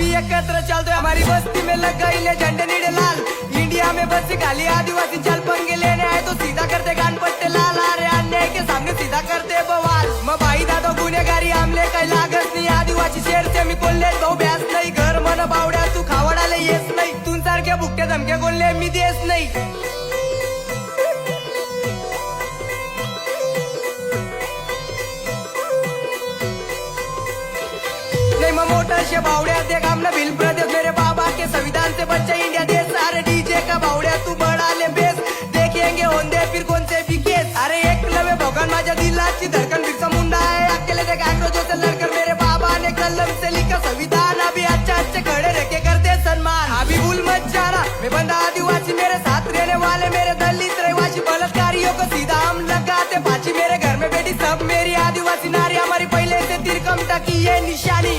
अभी एकत्र चलते हमारी बस्ती में लग गई ले झंडे नीले लाल। इंडिया में बस्ती खाली आदिवासी चल पंगे लेने आए तो सीधा करते कान पट्टे लाल। अरे अन्याय के सामने सीधा करते बवाल। मग भाई दादा गुन्हेगारी आमले काही लागत नाही। आदिवासी शेर से मी कोल्हे भाऊ ब्यास नाही। घर मन बावड्या तू खावडाले येस नाही। तुम सारख्या भुकट्या धमक्या कोल्हे मी देस नाही। मोटर से बावड़िया देख हमने भील प्रदेश मेरे बाबा के संविधान से बच्चा इंडिया देश। सारे डीजे का बावड़िया तू बढ़ा ले बेस। देखेंगे होंदे फिर कौन से भी केस। अरे एक लवे भगवान माझ्या दिलाची धड़कन बिरसा मुंडा है। अकेले देख आक्रोशों से लड़कर मेरे बाबा ने कलम से लिखा संविधान। अभी अच्छा अच्छे खड़े रह के करते सम्मान। अभी भूल मत जाना मैं बंदा आदिवासी मेरे साथ रहने वाले मेरे दलित रहवासी बलात्कारियों को सीधा हम लगाते फांसी। मेरे घर में बेटी सब मेरी आदिवासी नारी हमारी पहले से तिरकमता की ये निशानी।